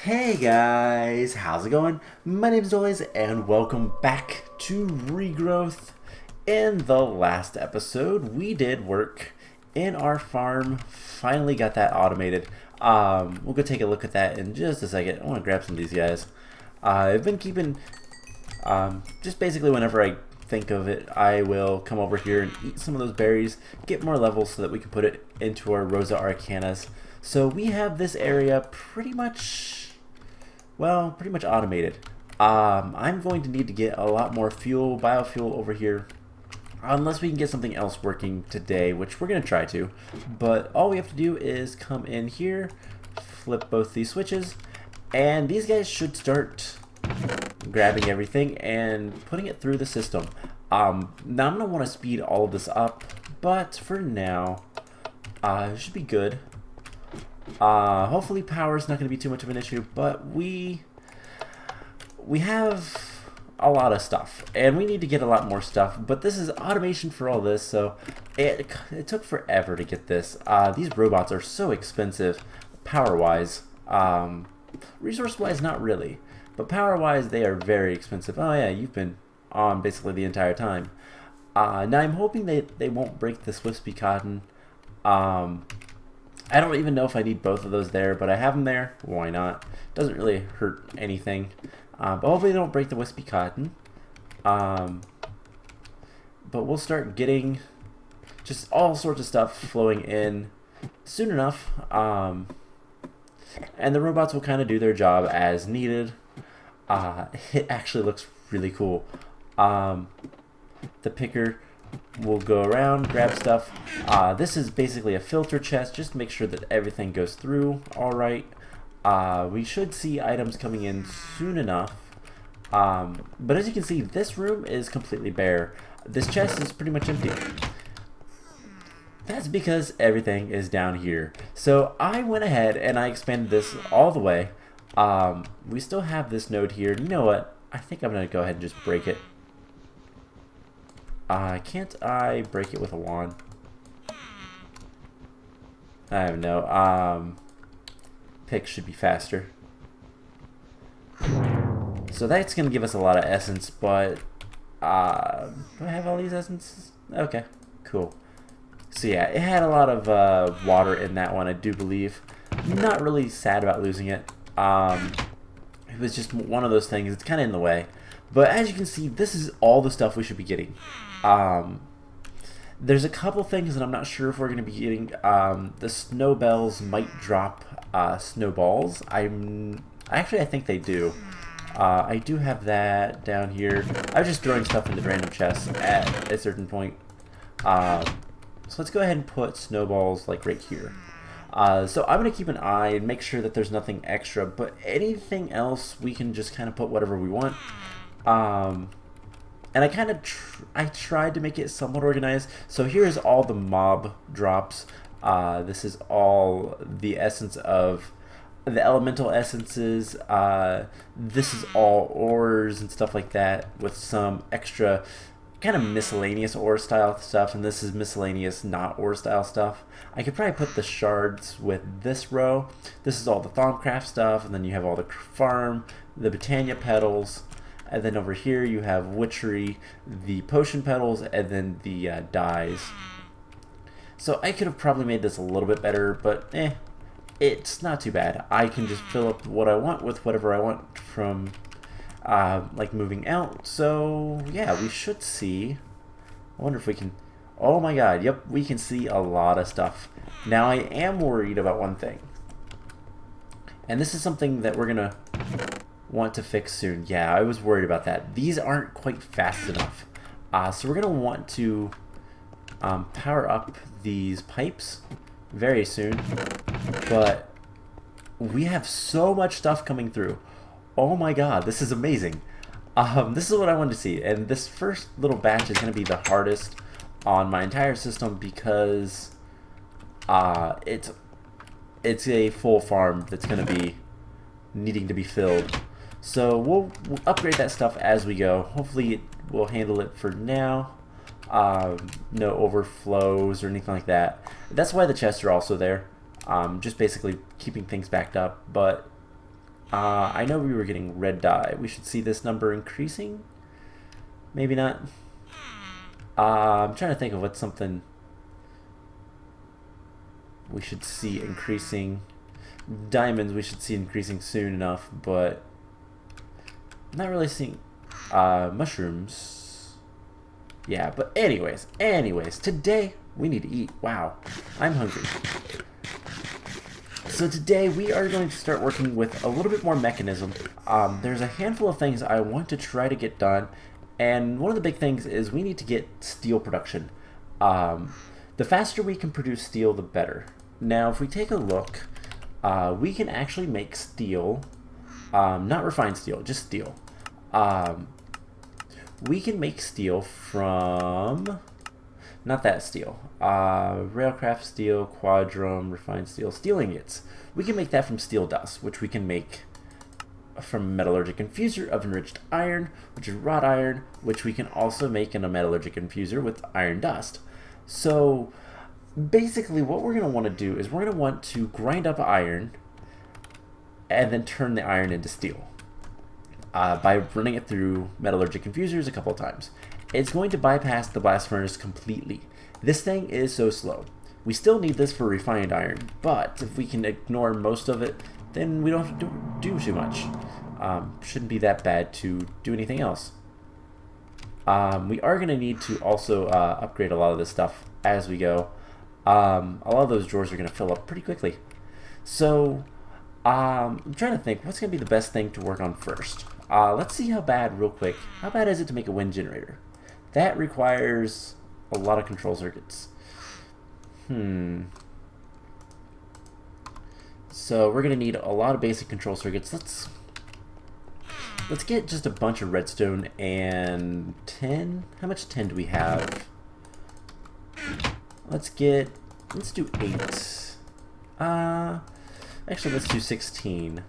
Hey guys, how's it going? My name's Doyes and welcome back to Regrowth. In the last episode, we did work in our farm, finally got that automated. We'll go take a look at that in just a second. I want to grab some of these guys. I've been keeping, just basically whenever I think of it, I will come over here and eat some of those berries, get more levels so that we can put it into our Rosa Arcanas. So we have this area pretty much automated. I'm going to need to get a lot more biofuel over here, unless we can get something else working today, which we're going to try to. But all we have to do is come in here, flip both these switches, and these guys should start grabbing everything and putting it through the system. Now I'm going to want to speed all of this up, but for now, it should be good. Hopefully power is not going to be too much of an issue, but we have a lot of stuff, and we need to get a lot more stuff, but this is automation for all this, so it took forever to get this. These robots are so expensive, power-wise. Resource-wise, not really, but power-wise, they are very expensive. Oh yeah, you've been on basically the entire time. Now I'm hoping they won't break this wispy cotton. I don't even know if I need both of those there, but I have them there. Why not? Doesn't really hurt anything. But hopefully they don't break the wispy cotton. But we'll start getting just all sorts of stuff flowing in soon enough. And the robots will kind of do their job as needed. It actually looks really cool. The picker will go around, grab stuff. This is basically a filter chest, just to make sure that everything goes through alright. We should see items coming in soon enough. But as you can see, this room is completely bare. This chest is pretty much empty. That's because everything is down here. So I went ahead and I expanded this all the way. We still have this node here. You know what? I think I'm going to go ahead and just break it. Can't I break it with a wand? I don't know. Pick should be faster. So that's going to give us a lot of essence, but do I have all these essences? Okay, cool. So yeah, it had a lot of water in that one, I do believe. Not really sad about losing it. It was just one of those things. It's kind of in the way. But as you can see, this is all the stuff we should be getting. There's a couple things that I'm not sure if we're going to be getting. The snow bells might drop snowballs. I think they do. I do have that down here. I was just throwing stuff into random chests at a certain point. So let's go ahead and put snowballs like right here. So I'm going to keep an eye and make sure that there's nothing extra, but anything else we can just kind of put whatever we want. And I tried to make it somewhat organized. So here's all the mob drops. This is all the essence of the elemental essences. This is all ores and stuff like that with some extra kind of miscellaneous ore style stuff, and this is miscellaneous not ore style stuff. I could probably put the shards with this row. This is all the Thaumcraft stuff, and then you have all the farm, the Britannia petals. And then over here you have witchery, the potion petals, and then the dyes. So I could have probably made this a little bit better, but it's not too bad. I can just fill up what I want with whatever I want from like moving out. So yeah, we should see. I wonder if we can. Oh my god, yep, we can see a lot of stuff. Now I am worried about one thing. And this is something that we're gonna want to fix soon. Yeah, I was worried about that. These aren't quite fast enough. So we're going to want to power up these pipes very soon. But we have so much stuff coming through. Oh my god, this is amazing. This is what I wanted to see. And this first little batch is going to be the hardest on my entire system because it's a full farm that's going to be needing to be filled. So we'll upgrade that stuff as we go. Hopefully we'll handle it for now. No overflows or anything like that. That's why the chests are also there. Just basically keeping things backed up. But I know we were getting red dye. We should see this number increasing. Maybe not. I'm trying to think of what's something we should see increasing. Diamonds we should see increasing soon enough, but I'm not really seeing mushrooms. Yeah, but anyways, today we need to eat. Wow, I'm hungry. So today we are going to start working with a little bit more Mekanism. There's a handful of things I want to try to get done, and one of the big things is we need to get steel production. The faster we can produce steel, the better. Now, if we take a look, we can actually make steel, not refined steel, just steel. We can make steel from, not that steel, railcraft steel, quadrum, refined steel, steel ingots. We can make that from steel dust, which we can make from metallurgic infuser of enriched iron, which is wrought iron, which we can also make in a metallurgic infuser with iron dust. So basically what we're going to want to do is we're going to want to grind up iron and then turn the iron into steel by running it through metallurgic infusers a couple of times. It's going to bypass the blast furnace completely. This thing is so slow. We still need this for refined iron, but if we can ignore most of it, then we don't have to do too much. Shouldn't be that bad to do anything else. We are going to need to also upgrade a lot of this stuff as we go. A lot of those drawers are going to fill up pretty quickly. So I'm trying to think what's going to be the best thing to work on first. Let's see how bad, real quick. How bad is it to make a wind generator? That requires a lot of control circuits. So we're going to need a lot of basic control circuits. Let's get just a bunch of redstone and tin. How much tin do we have? Let's do 8. Actually, let's do 16.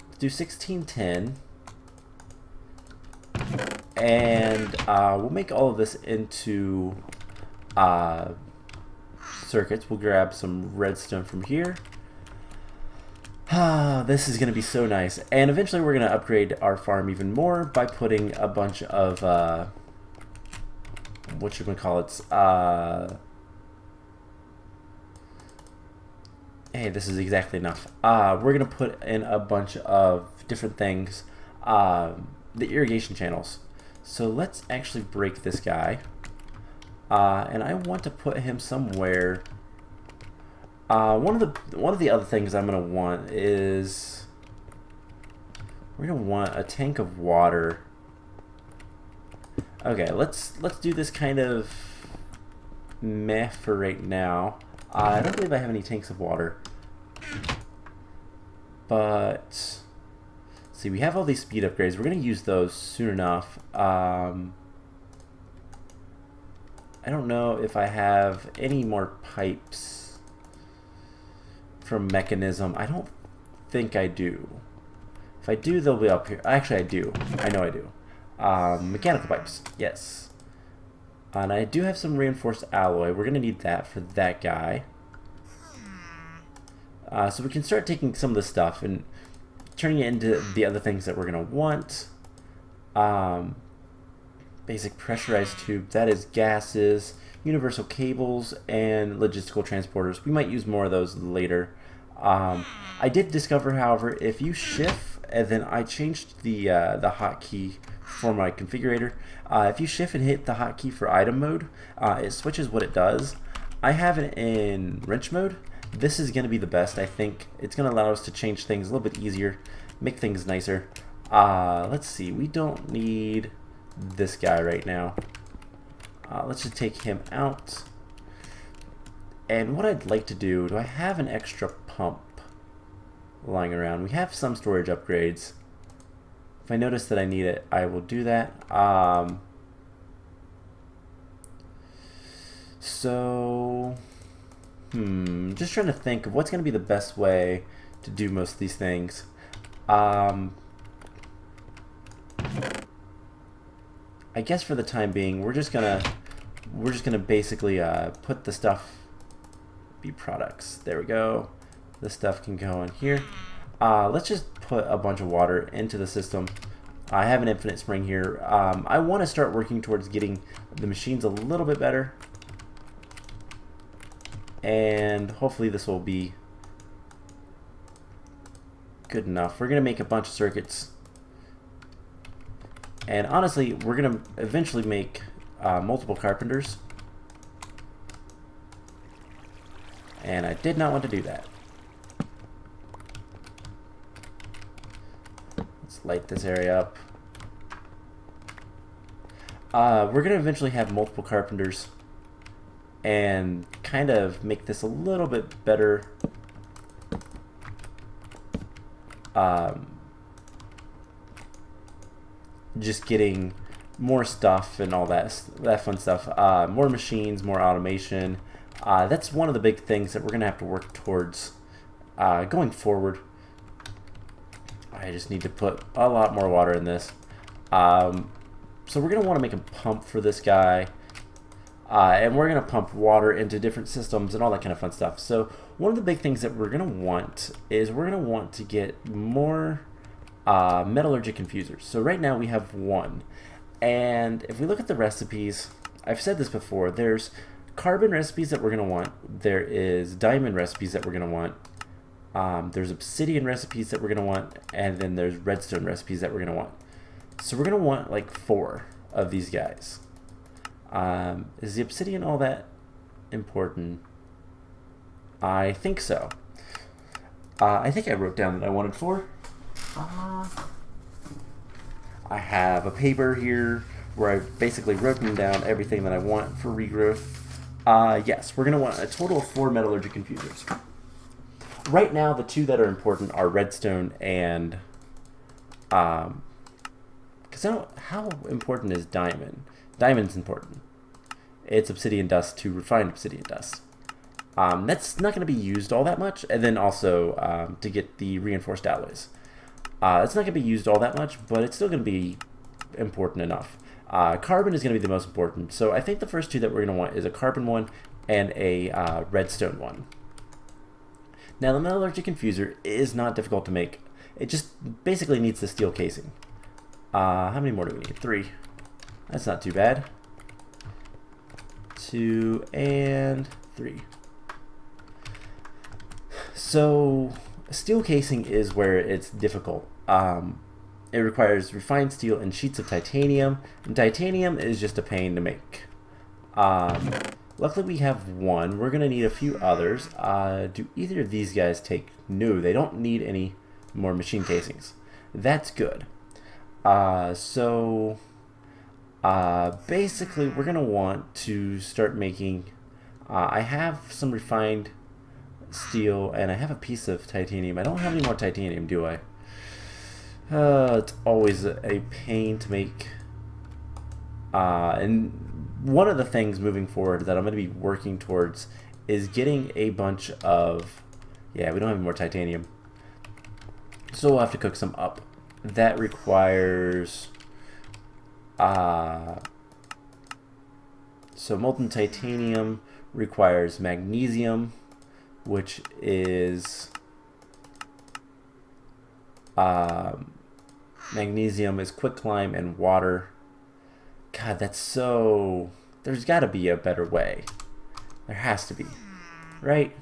Let's do 16 tin. And we'll make all of this into circuits. We'll grab some redstone from here. This is going to be so nice. And eventually we're going to upgrade our farm even more by putting a bunch of, what you can call it, hey, this is exactly enough. We're going to put in a bunch of different things, the irrigation channels. So let's actually break this guy. And I want to put him somewhere. One of the other things I'm gonna want is we're gonna want a tank of water. Okay, let's do this kind of meh for right now. I don't believe I have any tanks of water, but see, we have all these speed upgrades. We're gonna use those soon enough. I don't know if I have any more pipes from Mekanism. I don't think I do. If I do, they'll be up here. Actually, I do. I know I do. Mechanical pipes. Yes. And I do have some reinforced alloy. We're going to need that for that guy. So we can start taking some of this stuff and turning it into the other things that we're going to want. Basic pressurized tube, that is gases, universal cables, and logistical transporters. We might use more of those later. I did discover, however, if you shift, and then I changed the hotkey for my configurator. If you shift and hit the hotkey for item mode, it switches what it does. I have it in wrench mode. This is going to be the best, I think. It's going to allow us to change things a little bit easier, make things nicer. Let's see, we don't need this guy right now. Let's just take him out. And what I'd like to do I have an extra pump lying around? We have some storage upgrades. If I notice that I need it, I will do that. So, just trying to think of what's going to be the best way to do most of these things. I guess for the time being, we're just gonna basically put the stuff, be products. There we go. This stuff can go in here. let's just put a bunch of water into the system. I have an infinite spring here. I want to start working towards getting the machines a little bit better. And hopefully this will be good enough. We're going to make a bunch of circuits. And honestly, we're going to eventually make multiple carpenters. And I did not want to do that. Let's light this area up. We're going to eventually have multiple carpenters and kind of make this a little bit better. Just getting more stuff and all that fun stuff. More machines, more automation. That's one of the big things that we're going to have to work towards going forward. I just need to put a lot more water in this. So we're going to want to make a pump for this guy. And we're going to pump water into different systems and all that kind of fun stuff. So one of the big things that we're going to want is we're going to want to get more metallurgic infusers. So right now we have one. And if we look at the recipes, I've said this before, there's carbon recipes that we're going to want. There is diamond recipes that we're going to want. There's obsidian recipes that we're going to want. And then there's redstone recipes that we're going to want. So we're going to want like 4 of these guys. Is the obsidian all that important? I think so. I think I wrote down that I wanted 4. I have a paper here where I basically written down everything that I want for regrowth. Yes, we're going to want a total of 4 metallurgic infusers. Right now, the 2 that are important are redstone and... because how important is diamond? Diamond's important. It's obsidian dust to refined obsidian dust. That's not going to be used all that much. And then also to get the reinforced alloys. It's not going to be used all that much, but it's still going to be important enough. Carbon is going to be the most important. So I think the first 2 that we're going to want is a carbon one and a redstone one. Now the metallurgic infuser is not difficult to make. It just basically needs the steel casing. How many more do we need? 3. That's not too bad. 2 and 3. So steel casing is where it's difficult. It requires refined steel and sheets of titanium, and titanium is just a pain to make. Luckily we have 1. We're going to need a few others. Do either of these guys take? No, they don't need any more machine casings. That's good. Basically we're going to want to start making, I have some refined steel and I have a piece of titanium. I don't have any more titanium, do I? It's always a pain to make. And one of the things moving forward that I'm going to be working towards is getting a bunch of, yeah, we don't have any more titanium. So we'll have to cook some up. That requires, so molten titanium requires magnesium, which is, magnesium is quicklime and water. God, that's so, there's got to be a better way. There has to be, right?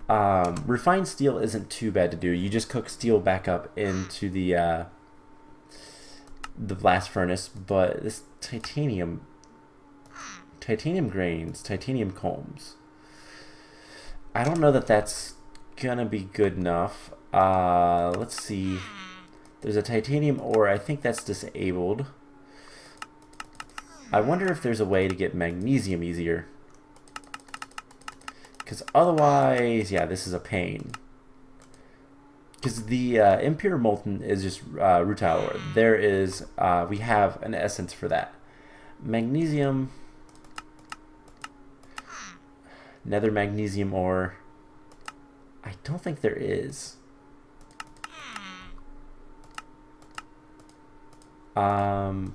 Refined steel isn't too bad to do. You just cook steel back up into the blast furnace, but this titanium grains, titanium combs, I don't know that that's gonna be good enough. Let's see. There's a titanium ore. I think that's disabled. I wonder if there's a way to get magnesium easier. Because otherwise, yeah, this is a pain. Because the impure molten is just rutile ore. There is, we have an essence for that. Magnesium, nether magnesium ore. I don't think there is. And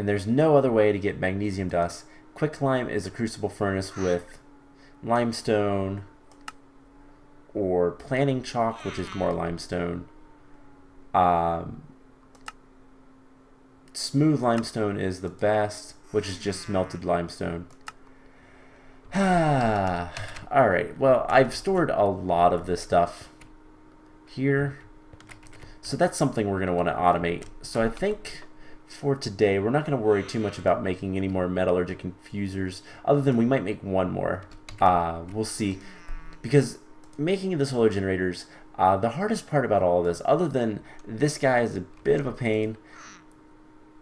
there's no other way to get magnesium dust. Quicklime is a crucible furnace with limestone or planning chalk, which is more limestone. Smooth limestone is the best, which is just melted limestone. Alright, well, I've stored a lot of this stuff here. So that's something we're going to want to automate. So I think for today, we're not going to worry too much about making any more metallurgic infusers, other than we might make one more. We'll see. Because making the solar generators, the hardest part about all of this, other than this guy is a bit of a pain,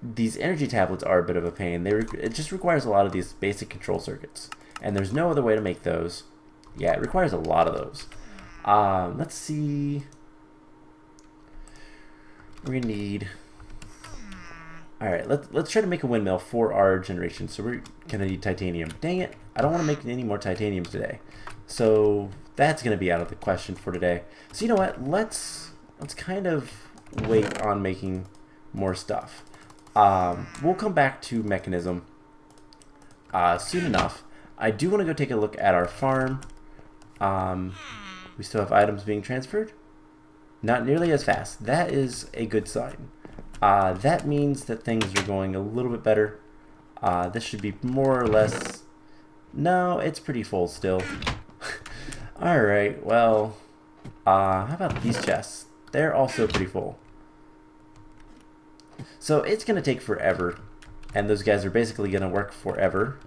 these energy tablets are a bit of a pain. It just requires a lot of these basic control circuits. And there's no other way to make those. Yeah, it requires a lot of those. Let's see. We're going to need... Alright, let's try to make a windmill for our generation. So we're going to need titanium. Dang it, I don't want to make any more titanium today. So that's going to be out of the question for today. So you know what, let's kind of wait on making more stuff. We'll come back to Mekanism soon enough. I do want to go take a look at our farm. We still have items being transferred. Not nearly as fast. That is a good sign. That means that things are going a little bit better. This should be more or less... No, it's pretty full still. Alright, well... how about these chests? They're also pretty full. So it's going to take forever. And those guys are basically going to work forever.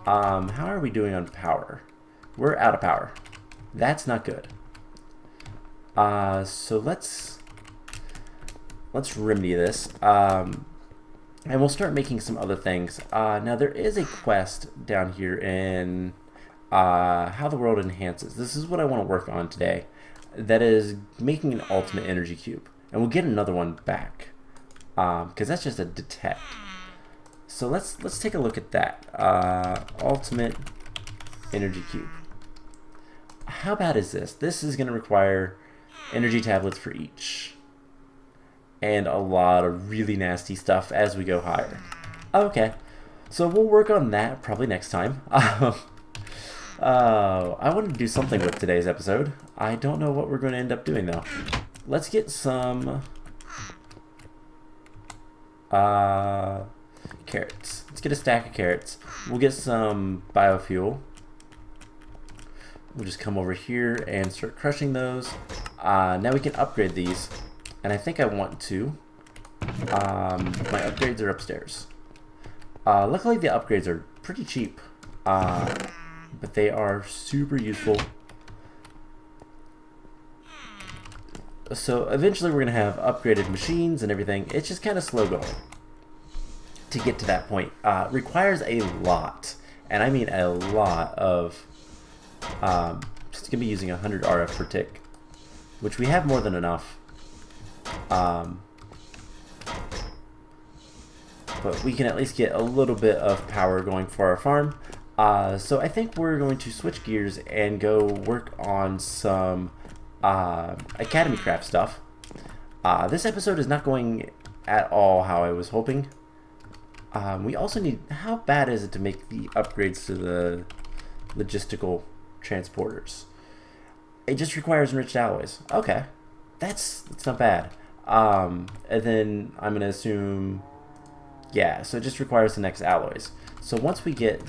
How are we doing on power? We're out of power. That's not good. So let's remedy this. And we'll start making some other things. Now there is a quest down here in How the World Enhances. This is what I want to work on today. That is making an ultimate energy cube. And we'll get another one back. Because that's just a detect. So let's take a look at that. Ultimate energy cube. How bad is this? This is going to require energy tablets for each. And a lot of really nasty stuff as we go higher. Okay. So we'll work on that probably next time. I wanted to do something with today's episode. I don't know what we're going to end up doing though. Let's get some carrots. Let's get a stack of carrots. We'll get some biofuel. We'll just come over here and start crushing those. Now we can upgrade these. And I think I want to. My upgrades are upstairs. Luckily the upgrades are pretty cheap. But they are super useful. So eventually we're going to have upgraded machines and everything. It's just kind of slow going to get to that point. Requires a lot. And I mean a lot of... it's going to be using 100 RF per tick. Which we have more than enough. But we can at least get a little bit of power going for our farm. So I think we're going to switch gears and go work on some AcademyCraft stuff. This episode is not going at all how I was hoping. We also need... How bad is it to make the upgrades to the logistical transporters? It just requires enriched alloys. Okay. That's not bad. And then I'm going to assume... Yeah, so it just requires the next alloys. So once we get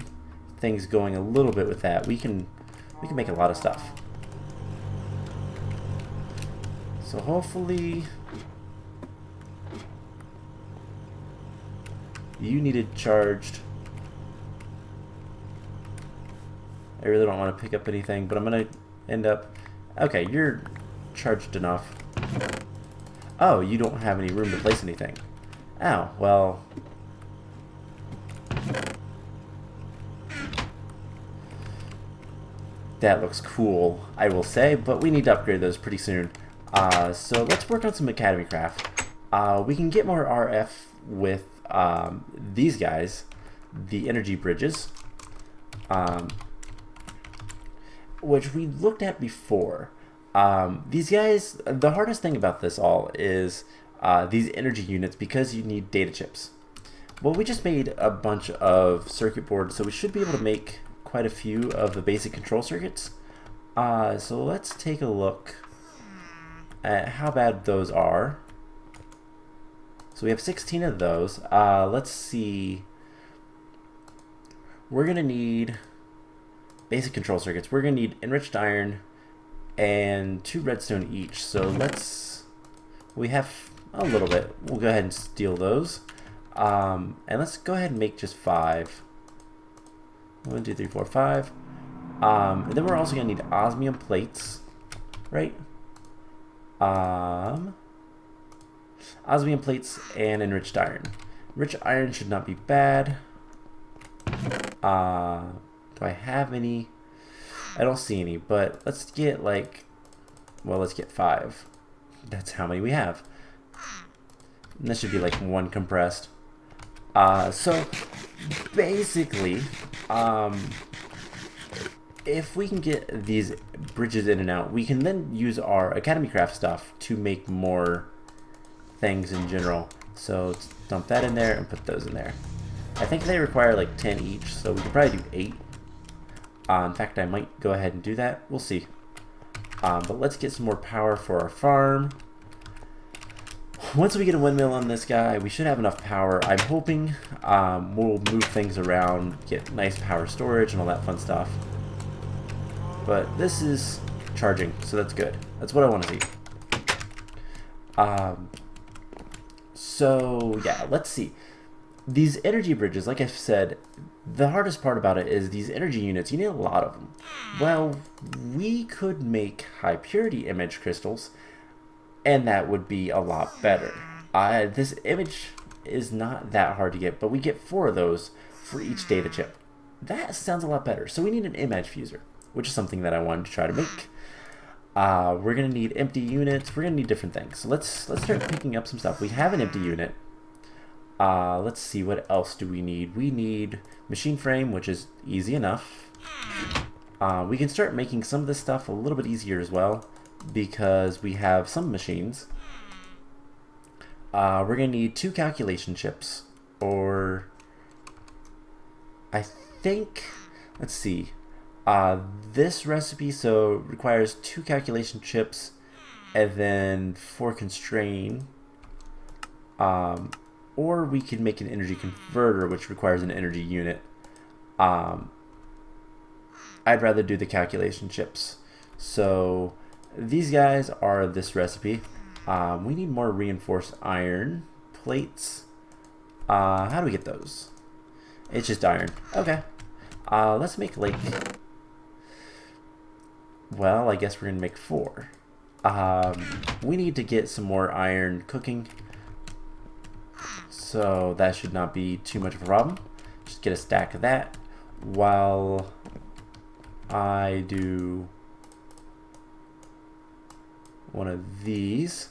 things going a little bit with that, we can make a lot of stuff. So hopefully... You needed charged. I really don't want to pick up anything, but I'm going to end up... Okay, you're charged enough. Oh, you don't have any room to place anything. Oh, well... That looks cool, I will say, but we need to upgrade those pretty soon. So let's work on some AcademyCraft. We can get more RF with these guys, the energy bridges, which we looked at before. These guys, the hardest thing about this all is these energy units, because you need data chips. Well, we just made a bunch of circuit boards, so we should be able to make quite a few of the basic control circuits. So let's take a look at how bad those are. So we have 16 of those. Let's see. We're going to need basic control circuits. We're going to need enriched iron and 2 redstone each. So we have a little bit. We'll go ahead and steal those. And let's go ahead and make just 5. 1, 2, 3, 4, 5. And then we're also going to need osmium plates, right? Osmium plates and enriched iron. Enriched iron should not be bad. Do I have any? I don't see any, but let's get let's get 5. That's how many we have. And that should be like 1 compressed. So basically, if we can get these bridges in and out, we can then use our AcademyCraft stuff to make more things in general. So let's dump that in there and put those in there. I think they require like 10 each, so we could probably do 8. In fact, I might go ahead and do that. We'll see. But let's get some more power for our farm. Once we get a windmill on this guy, we should have enough power. I'm hoping we'll move things around, get nice power storage and all that fun stuff. But this is charging, so that's good. That's what I want to see. So yeah, let's see. These energy bridges, like I said, the hardest part about it is these energy units. You need a lot of them. Well, we could make high purity image crystals, and that would be a lot better. This image is not that hard to get, but we get 4 of those for each data chip. That sounds a lot better. So we need an image fuser, which is something that I wanted to try to make. We're gonna need empty units. We're gonna need different things. So let's start picking up some stuff. We have an empty unit. Let's see, what else do we need? We need machine frame, which is easy enough. We can start making some of this stuff a little bit easier as well, because we have some machines. We're gonna need 2 calculation chips, or I think, let's see. This recipe requires 2 calculation chips and then 4 constrain. Or we can make an energy converter, which requires an energy unit. I'd rather do the calculation chips. So these guys are this recipe. We need more reinforced iron plates. How do we get those? It's just iron. Okay. Let's make like... Well, I guess we're going to make 4. We need to get some more iron cooking. So that should not be too much of a problem. Just get a stack of that while I do one of these.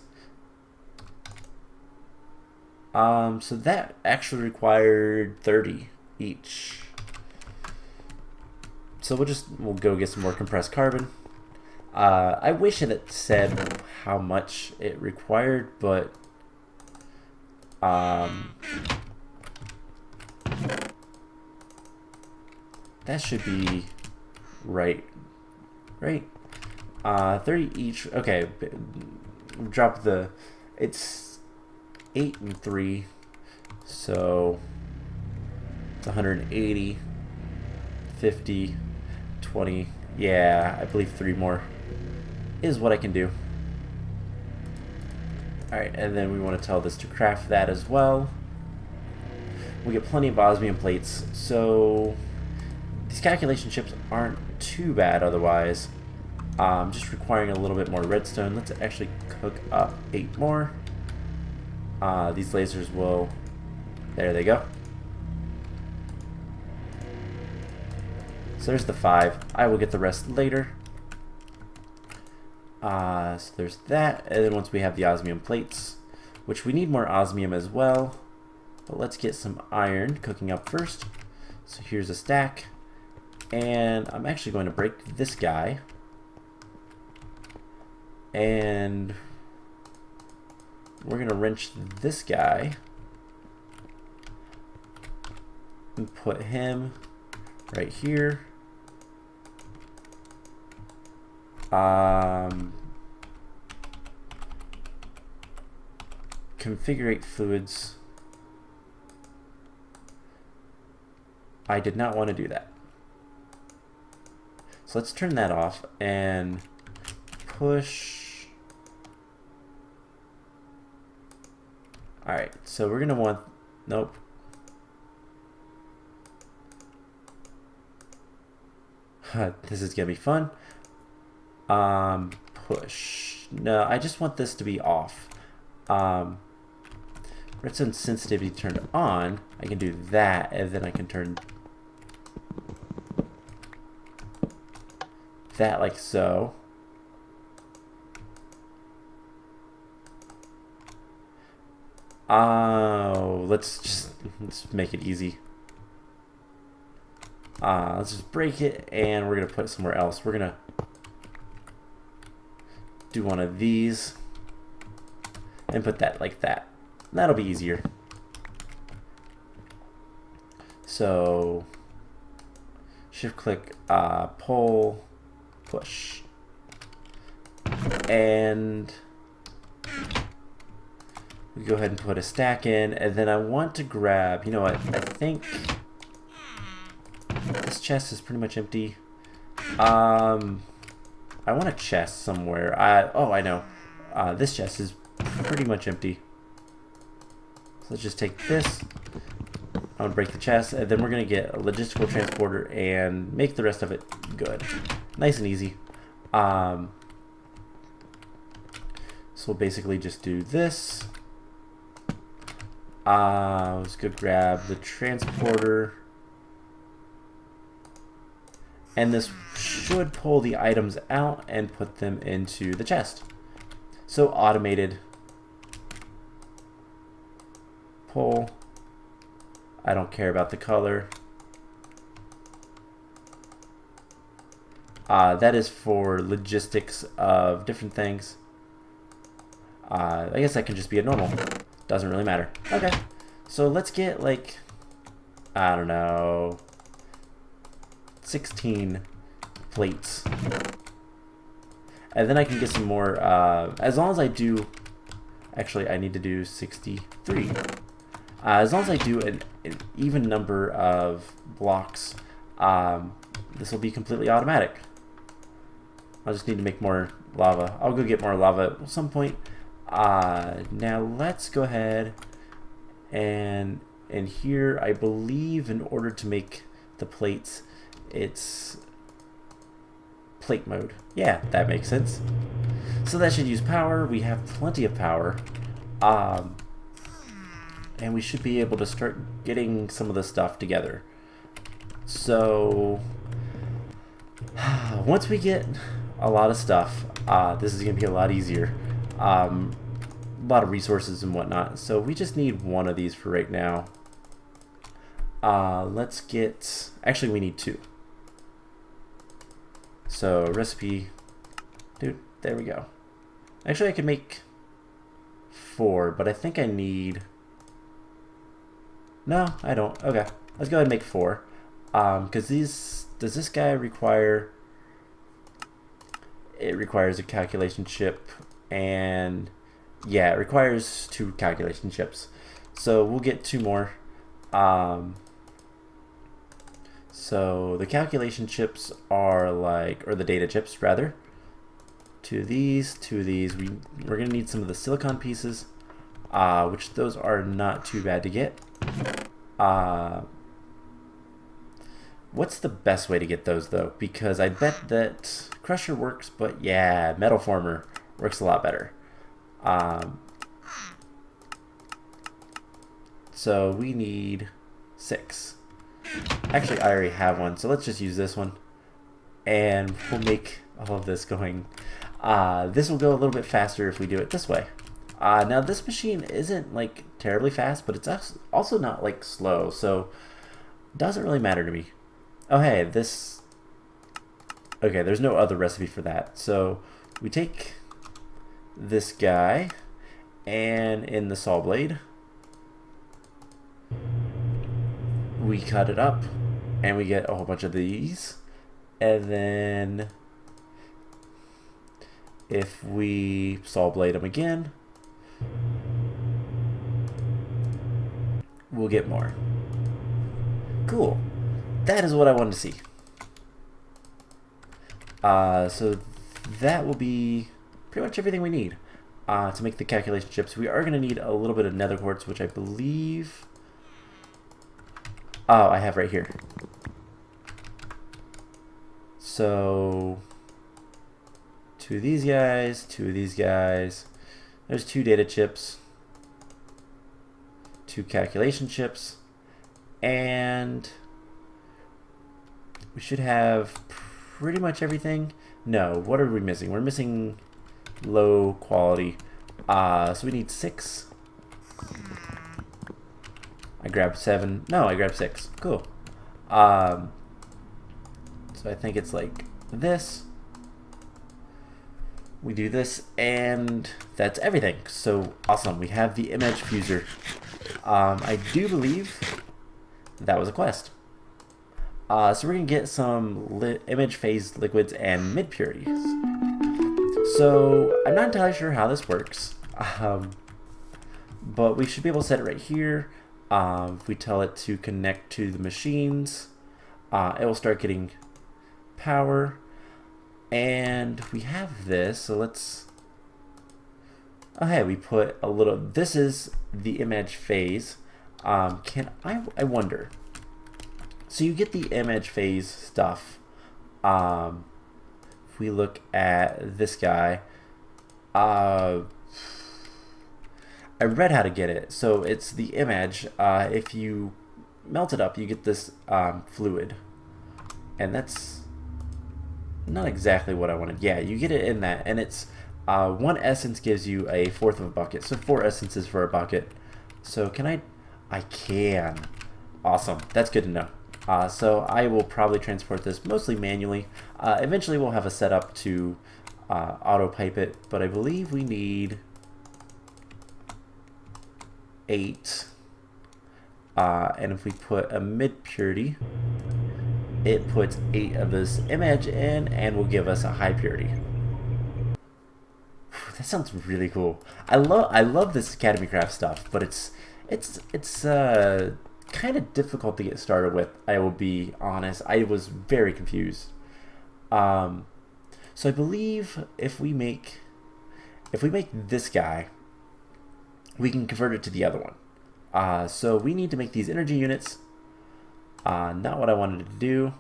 So that actually required 30 each. So we'll go get some more compressed carbon. I wish it had said how much it required, but that should be right. 30 each. Okay, drop the. It's 8 and 3, so it's 180, 50, 20. Yeah, I believe 3 more is what I can do. Alright, and then we want to tell this to craft that as well. We get plenty of osmium plates, so these calculation chips aren't too bad otherwise. Just requiring a little bit more redstone. Let's actually cook up 8 more. These lasers will... There they go. So there's the 5. I will get the rest later. So there's that, and then once we have the osmium plates, which we need more osmium as well, but let's get some iron cooking up first. So here's a stack, and I'm actually going to break this guy, and we're going to wrench this guy and put him right here. Configurate fluids. I did not want to do that. So let's turn that off and push. Alright, so we're going to want, nope. This is going to be fun. Push. No, I just want this to be off. Redstone sensitivity turned on. I can do that, and then I can turn that like so. Oh, let's make it easy. Let's just break it, and we're gonna put it somewhere else. We're gonna do one of these and put that like that. That'll be easier. So shift click, pull, push, and we go ahead and put a stack in, and then I want to grab, you know what, I think this chest is pretty much empty. I want a chest somewhere. Oh, I know. This chest is pretty much empty. So let's just take this. I'm going to break the chest, and then we're going to get a logistical transporter and make the rest of it good. Nice and easy. So we'll basically just do this. Let's go grab the transporter. And this should pull the items out and put them into the chest. So automated. Pull. I don't care about the color. That is for logistics of different things. I guess that can just be a normal. Doesn't really matter. Okay. So let's get like, I don't know, 16 plates. And then I can get some more, as long as I do, actually I need to do 63. As long as I do an even number of blocks, this will be completely automatic. I'll just need to make more lava. I'll go get more lava at some point. Now let's go ahead and here I believe in order to make the plates, it's plate mode. Yeah, that makes sense. So that should use power. We have plenty of power. And we should be able to start getting some of the stuff together. So once we get a lot of stuff, this is going to be a lot easier. A lot of resources and whatnot. So we just need one of these for right now. Let's get, actually we need two. So recipe, dude, there we go. Actually I could make 4, but I think I need, no, I don't. Okay, let's go ahead and make 4. Because does this guy require, it requires a calculation chip, and yeah, it requires 2 calculation chips. So we'll get 2 more. So the calculation chips are like, or the data chips rather, 2 of these, 2 of these. We're gonna need some of the silicon pieces, which those are not too bad to get. What's the best way to get those though? Because I bet that Crusher works, but yeah, Metal Former works a lot better. So we need 6. Actually, I already have one, so let's just use this one. And we'll make all of this going. This will go a little bit faster if we do it this way. Now this machine isn't like terribly fast, but it's also not like slow, so it doesn't really matter to me. Oh hey, this, okay, there's no other recipe for that. So we take this guy, and in the saw blade we cut it up and we get a whole bunch of these, and then If we saw blade them again, we'll get more. Cool. That is what I wanted to see. So that will be pretty much everything we need to make the calculation chips. We are going to need a little bit of nether quartz, which I believe... Oh, I have right here. So 2 of these guys, 2 of these guys. There's 2 data chips, 2 calculation chips, and we should have pretty much everything. No, what are we missing? We're missing low quality. So we need 6. I grabbed 7. No, I grabbed 6. Cool. So I think it's like this. We do this, and that's everything. So awesome. We have the image fuser. I do believe that was a quest. So we're going to get some image phase liquids and mid purities. So I'm not entirely sure how this works, but we should be able to set it right here. If we tell it to connect to the machines, it will start getting power. And we have this, so let's... Oh, hey, we put a little... This is the image phase. I wonder... So you get the image phase stuff. If we look at this guy, I read how to get it. So it's the image. If you melt it up, you get this fluid, and that's not exactly what I wanted. Yeah, you get it in that, and it's 1 essence gives you a 1/4 of a bucket. So 4 essences for a bucket. So can I can. Awesome. That's good to know. So I will probably transport this mostly manually. Eventually we'll have a setup to auto pipe it, but I believe we need 8. And if we put a mid purity, it puts 8 of this image in and will give us a high purity. That sounds really cool. I love this AcademyCraft stuff, but it's kind of difficult to get started with. I will be honest. I was very confused. So I believe if we make this guy, we can convert it to the other one. So we need to make these energy units. Not what I wanted to do.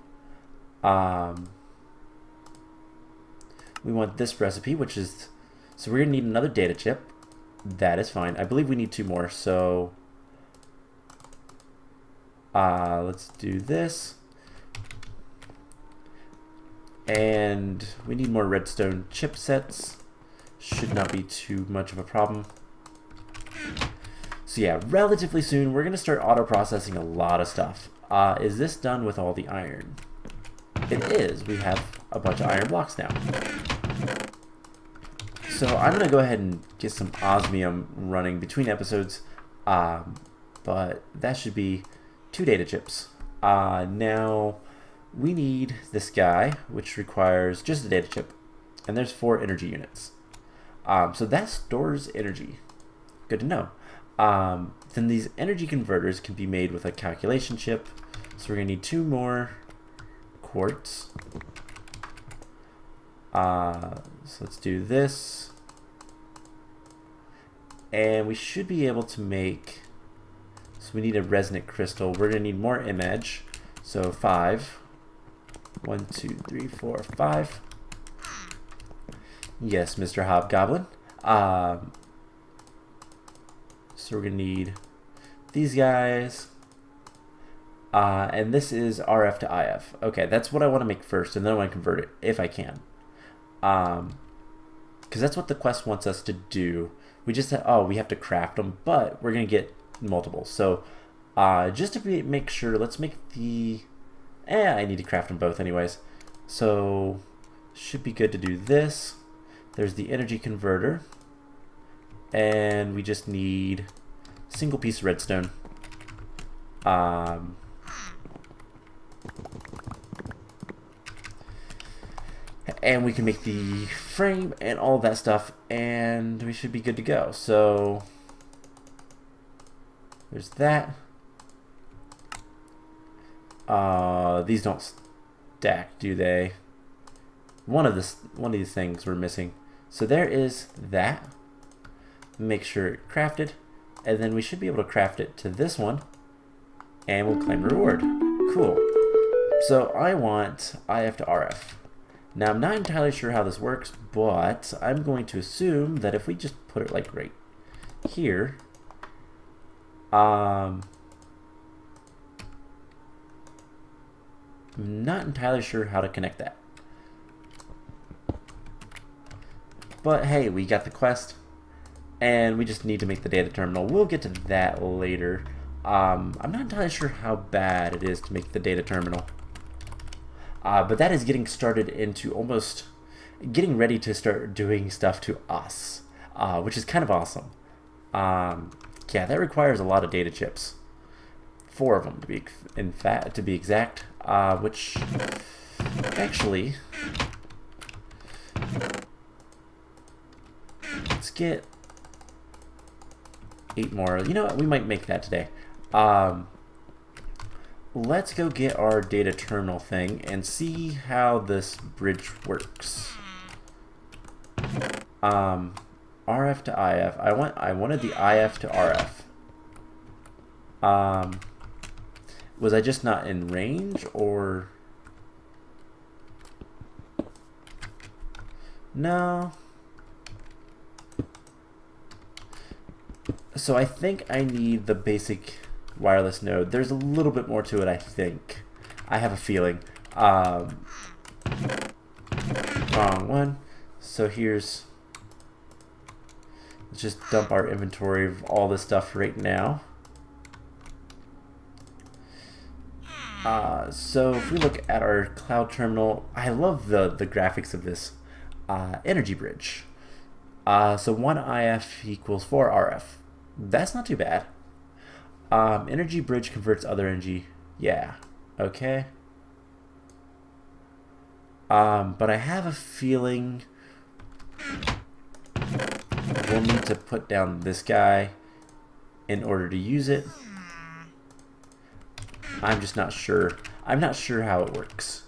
We want this recipe, which is... So we're going to need another data chip. That is fine. I believe we need 2 more, so... let's do this. And we need more redstone chipsets. Should not be too much of a problem. So yeah, relatively soon we're going to start auto-processing a lot of stuff. Is this done with all the iron? It is. We have a bunch of iron blocks now. So I'm going to go ahead and get some osmium running between episodes. But that should be 2 data chips. Now we need this guy, which requires just a data chip. And there's 4 energy units. So that stores energy. Good to know. Then these energy converters can be made with a calculation chip. So we're going to need 2 more quartz. So let's do this. And we should be able to make... So we need a resonant crystal. We're going to need more image. So 5. 1, 2, 3, 4, 5. Yes, Mr. Hobgoblin. So we're going to need these guys. And this is RF to IF. Okay, that's what I want to make first, and then I want to convert it, if I can. Because that's what the quest wants us to do. We just said, oh, we have to craft them, but we're going to get multiple. So just to make sure, let's make the... I need to craft them both anyways. So should be good to do this. There's the energy converter. And we just need a single piece of redstone. and we can make the frame and all that stuff, and we should be good to go. So there's that. These don't stack, do they? One of these things we're missing. So there is that. Make sure it crafted, and then we should be able to craft it to this one, and we'll claim reward. Cool. So I want IF to RF. Now I'm not entirely sure how this works, but I'm going to assume that if we just put it like right here, I'm not entirely sure how to connect that. But hey, we got the quest, and we just need to make the data terminal. We'll get to that later. I'm not entirely sure how bad it is to make the data terminal. But that is getting started into almost getting ready to start doing stuff to us, which is kind of awesome. Yeah, that requires a lot of data chips. 4 of them to be exact, which actually, let's get 8 more. You know what? We might make that today. Let's go get our data terminal thing and see how this bridge works. RF to IF. I wanted the IF to RF. Was I just not in range, or no? So I think I need the basic wireless node. There's a little bit more to it, I think. I have a feeling. Wrong one. So here's, let's just dump our inventory of all this stuff right now. So if we look at our cloud terminal, I love the graphics of this energy bridge. So 1 IF equals 4 RF. That's not too bad. Energy bridge converts other energy. Yeah. Okay. But I have a feeling we'll need to put down this guy in order to use it. I'm just not sure. I'm not sure how it works.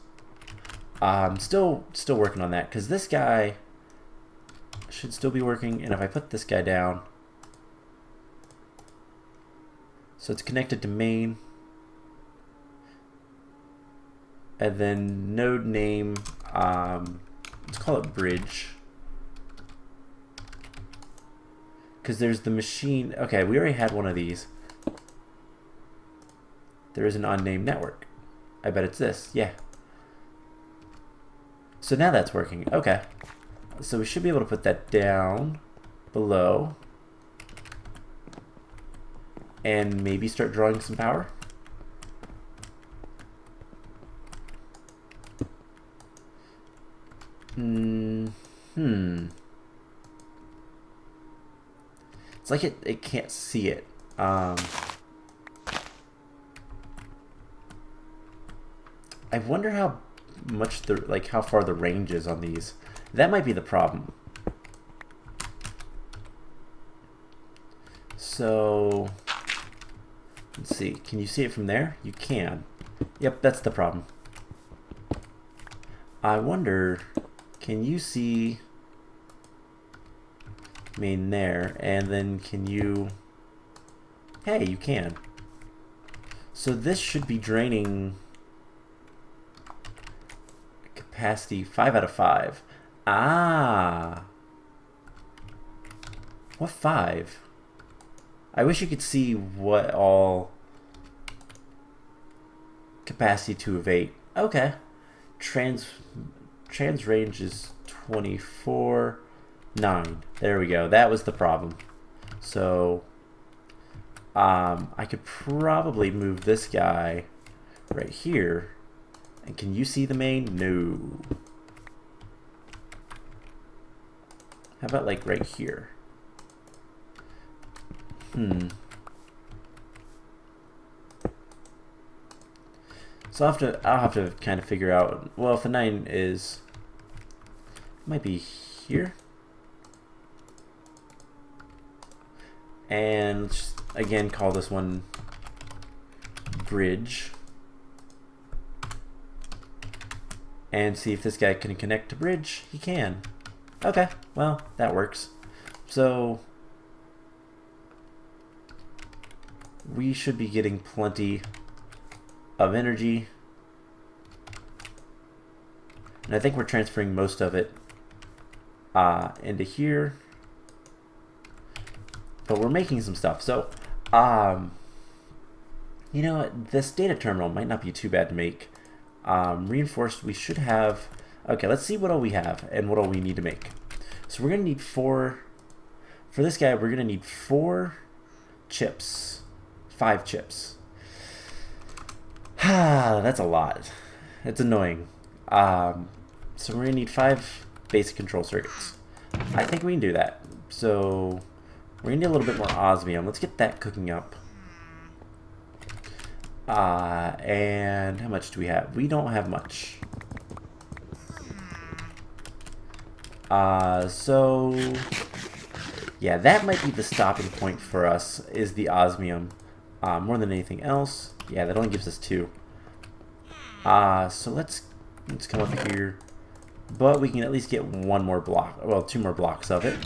I'm still working on that, because this guy should still be working, and if I put this guy down, so it's connected to main, and then node name, let's call it bridge, because there's the machine. Okay, we already had one of these. There is an unnamed network. I bet it's this. Yeah. So now that's working. Okay. So we should be able to put that down below and maybe start drawing some power. It's like it can't see it. I wonder how much how far the range is on these. That might be the problem. So let's see. Can you see it from there? You can. Yep, that's the problem. I wonder, can you see main there, and then can you? Hey, you can. So this should be draining capacity 5 out of 5. Ah. What 5? I wish you could see what all capacity 2 of 8. Okay. Trans range is 24. 9. There we go. That was the problem. So I could probably move this guy right here. And can you see the main? No. How about like right here? So I'll have to kind of figure out, well, if the 9 is Might be here. And let's again call this one bridge. And see if this guy can connect to bridge. He can. Okay, well, that works. So we should be getting plenty of energy. And I think we're transferring most of it into here. But we're making some stuff. So, you know what? This data terminal might not be too bad to make. Reinforced, we should have... Okay, let's see what all we have and what all we need to make. So we're going to need 4... For this guy, we're going to need 4 chips. 5 chips. That's a lot. It's annoying. So we're going to need 5 basic control circuits. I think we can do that. So we're going to need a little bit more osmium. Let's get that cooking up. And how much do we have? We don't have much. So yeah, that might be the stopping point for us, is the osmium. More than anything else. Yeah, that only gives us 2. So let's come up here. But we can at least get 1 more block, well, 2 more blocks of it.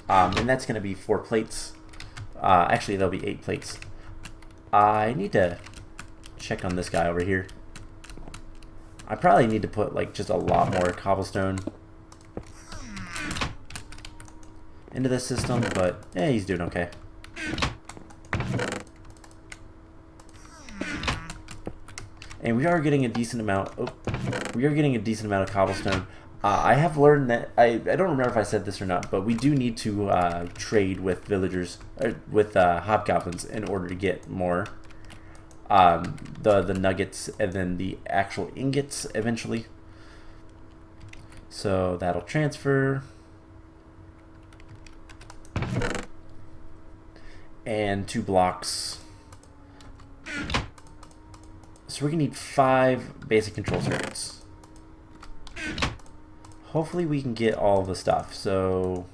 And that's going to be 4 plates. Actually, there'll be 8 plates. I need to check on this guy over here. I probably need to put like just a lot more cobblestone into this system, but yeah, he's doing okay. And we are getting a decent amount. Oh, we are getting a decent amount of cobblestone. I have learned that I don't remember if I said this or not, but we do need to trade with villagers, with hobgoblins, in order to get more. The nuggets and then the actual ingots eventually. So that'll transfer. And 2 blocks. So we're gonna need 5 basic control circuits. Hopefully we can get all the stuff. So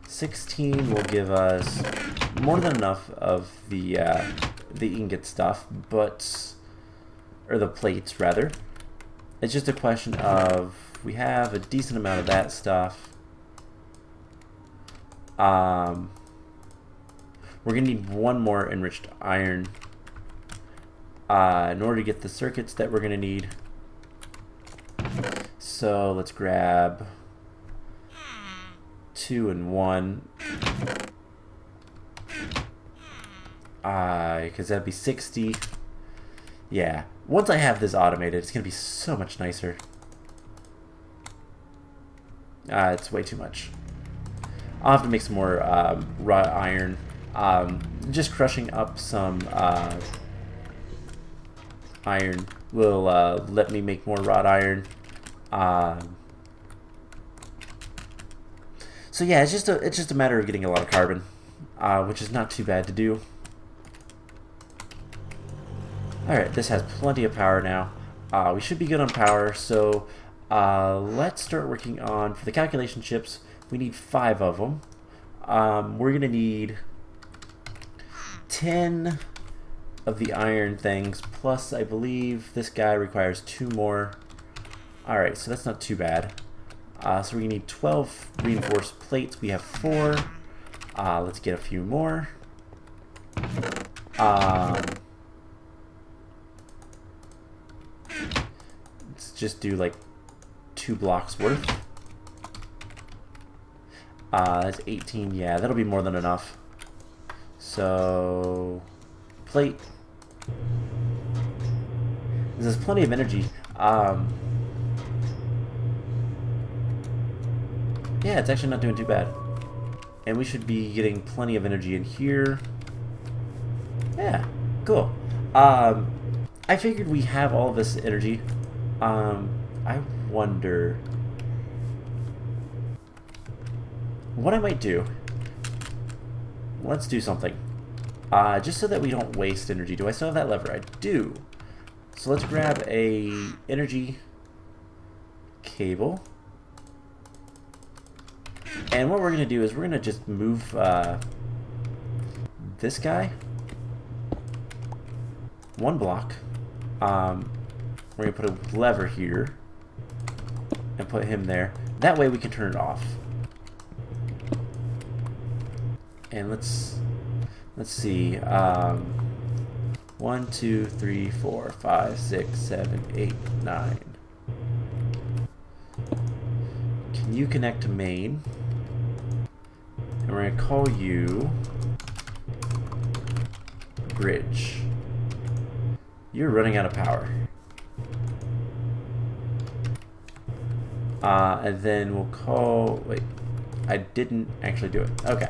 16 will give us more than enough of the ingot stuff, but, or the plates rather. It's just a question of, we have a decent amount of that stuff. We're gonna need 1 more enriched iron in order to get the circuits that we're gonna need. So let's grab 2 and 1. Because that'd be 60. Yeah. Once I have this automated, it's going to be so much nicer. It's way too much. I'll have to make some more wrought iron. Just crushing up some iron will let me make more wrought iron. So yeah, it's just a matter of getting a lot of carbon, which is not too bad to do. Alright, this has plenty of power now. We should be good on power, so let's start working on, for the calculation chips, we need 5 of them. We're going to need 10 of the iron things, plus I believe this guy requires 2 more. Alright, so that's not too bad. So we need 12 reinforced plates. We have 4. Let's get a few more. Let's just do like 2 blocks worth. That's 18. Yeah, that'll be more than enough. So, plate. There's plenty of energy. Yeah, it's actually not doing too bad. And we should be getting plenty of energy in here. Yeah, cool. I figured we have all this energy. I wonder what I might do. Let's do something. Just so that we don't waste energy. Do I still have that lever? I do. So let's grab a energy cable. And what we're going to do is we're going to just move this guy one block. We're going to put a lever here and put him there. That way we can turn it off. And let's see. 1, 2, 3, 4, 5, 6, 7, 8, 9. Can you connect to main? And we're going to call you bridge. You're running out of power. And then we'll call... Wait, I didn't actually do it. Okay.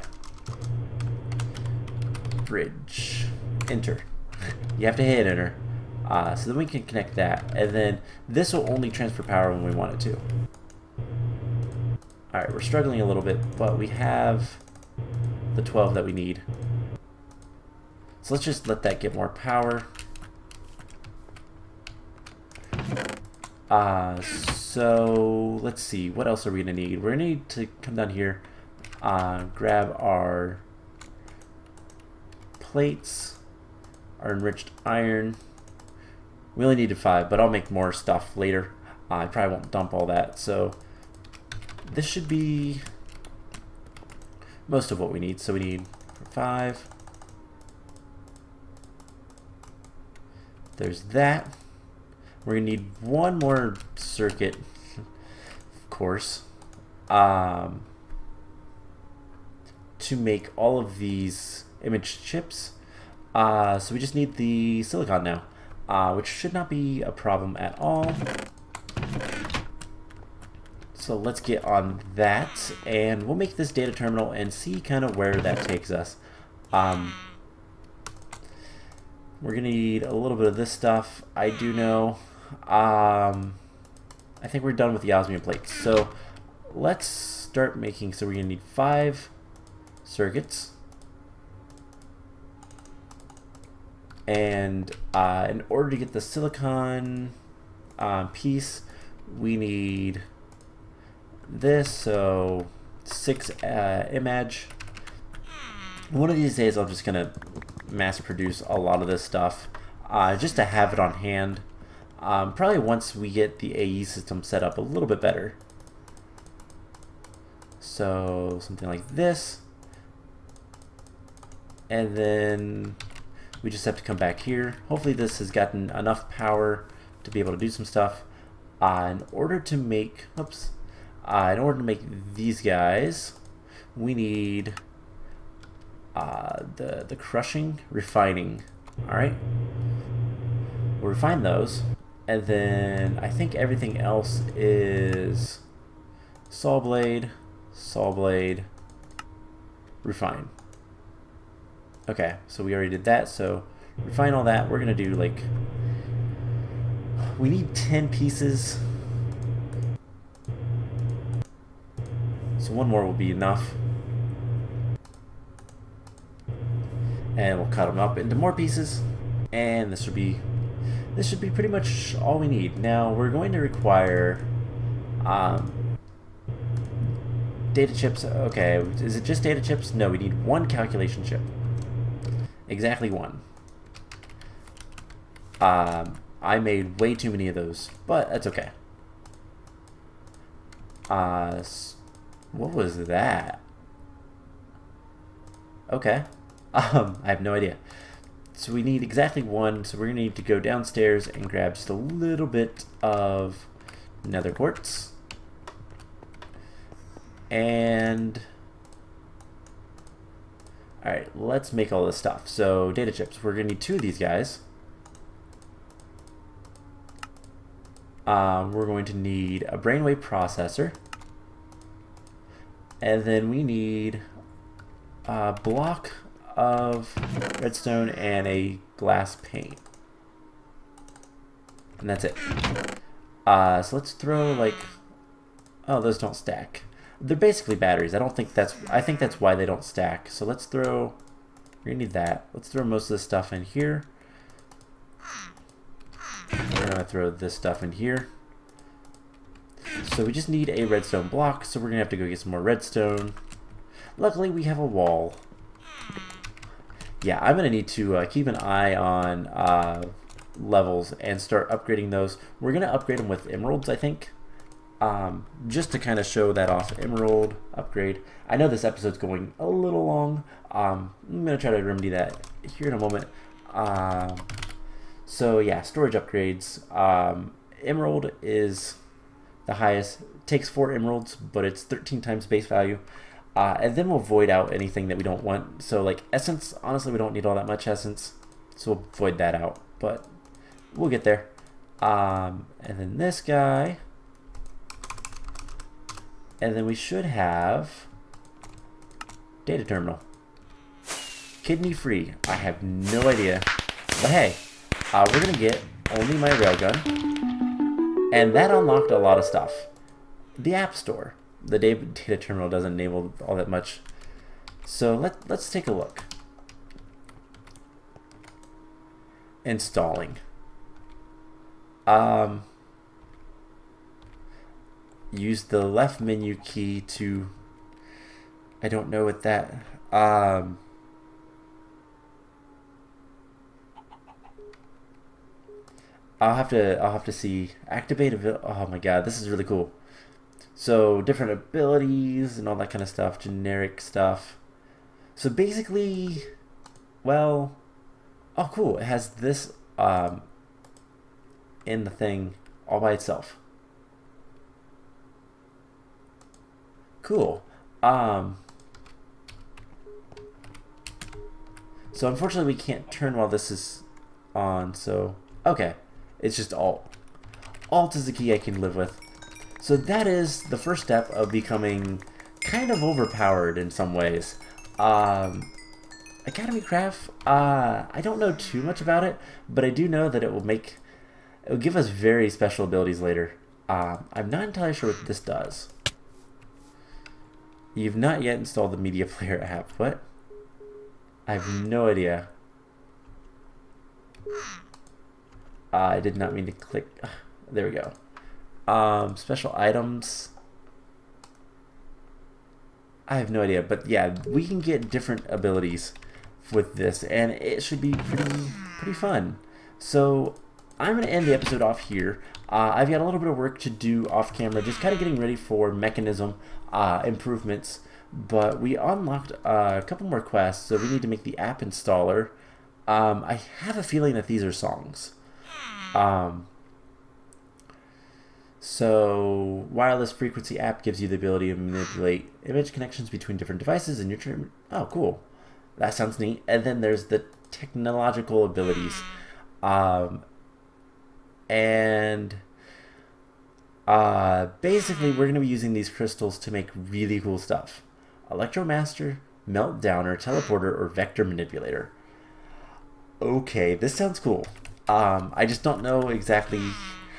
Bridge. Enter. You have to hit enter. So then we can connect that. And then this will only transfer power when we want it to. Alright, we're struggling a little bit, but we have the 12 that we need. So let's just let that get more power. So let's see, what else are we gonna need? We're gonna need to come down here, grab our plates, our enriched iron. We only needed 5, but I'll make more stuff later. I probably won't dump all that, so this should be most of what we need. So we need 5. There's that. We're gonna need one more circuit, of course, to make all of these image chips. So we just need the silicon now, which should not be a problem at all. So let's get on that, and we'll make this data terminal and see kind of where that takes us. We're gonna need a little bit of this stuff. I do know. I think we're done with the osmium plates. So let's start making. So we're gonna need 5 circuits, and in order to get the silicon piece, we need this. So 6 image. One of these days, I'm just gonna mass produce a lot of this stuff, just to have it on hand. Probably once we get the AE system set up a little bit better. So something like this, and then we just have to come back here. Hopefully this has gotten enough power to be able to do some stuff. In order to make, in order to make these guys, we need the crushing, refining. All right, we'll refine those, and then I think everything else is saw blade, refine. Okay, so we already did that. So refine all that. We're gonna do like, we need 10 pieces, so one more will be enough. And we'll cut them up into more pieces, and this should be pretty much all we need. Now we're going to require data chips. Okay, is it just data chips? No, we need 1 calculation chip. Exactly 1. I made way too many of those, but that's okay. What was that? Okay. I have no idea. So we need exactly 1, so we're going to need to go downstairs and grab just a little bit of nether quartz. And alright, let's make all this stuff. So data chips, we're going to need 2 of these guys. We're going to need a brainwave processor. And then we need a block of redstone and a glass pane, and that's it. So let's throw like, oh, those don't stack. They're basically batteries. I think that's why they don't stack. So let's throw, we're gonna need that. Let's throw most of this stuff in here. We're gonna throw this stuff in here. So we just need a redstone block, so we're gonna have to go get some more redstone. Luckily we have a wall. Yeah, I'm gonna need to keep an eye on levels and start upgrading those. We're gonna upgrade them with emeralds, I think. Just to kind of show that off. Emerald upgrade. I know this episode's going a little long. I'm gonna try to remedy that here in a moment. So yeah, storage upgrades. Emerald is the highest. It takes 4 emeralds, but it's 13 times base value. And then we'll void out anything that we don't want. So like essence, honestly, we don't need all that much essence, so we'll void that out. But we'll get there. And then this guy. And then we should have data terminal. Kidney free. I have no idea. But hey, we're going to get only my railgun. And that unlocked a lot of stuff. The App Store. The data terminal doesn't enable all that much. So let's take a look. Installing. Use the left menu key to, I don't know what that, I'll have to see. Activate oh my god, this is really cool. So different abilities and all that kind of stuff, generic stuff. So basically, well, oh cool, it has this in the thing all by itself. Cool. So unfortunately we can't turn while this is on, so okay. It's just Alt. Alt is the key I can live with. So that is the first step of becoming kind of overpowered in some ways. AcademyCraft, I don't know too much about it, but I do know that it will give us very special abilities later. I'm not entirely sure what this does. You've not yet installed the media player app. What? I have no idea. I did not mean to click. There we go. Special items. I have no idea, but yeah, we can get different abilities with this, and it should be pretty fun. So I'm going to end the episode off here. I've got a little bit of work to do off camera, just kind of getting ready for Mekanism improvements, but we unlocked a couple more quests, so we need to make the app installer. I have a feeling that these are songs. So wireless frequency app gives you the ability to manipulate image connections between different devices in your oh cool, that sounds neat. And then there's the technological abilities, and basically we're going to be using these crystals to make really cool stuff. Electromaster, Meltdowner, Teleporter, or Vector Manipulator. Okay, this sounds cool. I just don't know exactly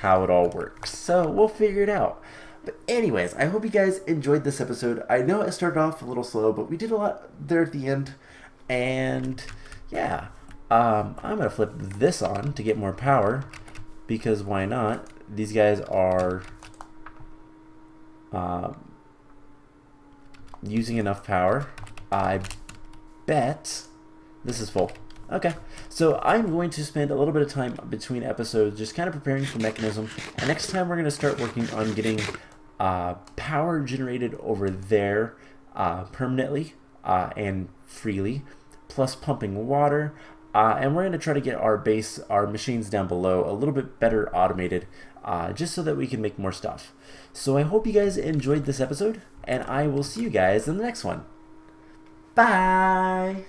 how it all works, so we'll figure it out. But anyways, I hope you guys enjoyed this episode. I know it started off a little slow, but we did a lot there at the end. And yeah, I'm gonna flip this on to get more power, because why not? These guys are using enough power. I bet this is full. Okay, so I'm going to spend a little bit of time between episodes just kind of preparing for Mekanism, and next time we're going to start working on getting power generated over there permanently and freely, plus pumping water, and we're going to try to get our machines down below a little bit better automated, just so that we can make more stuff. So I hope you guys enjoyed this episode, and I will see you guys in the next one. Bye!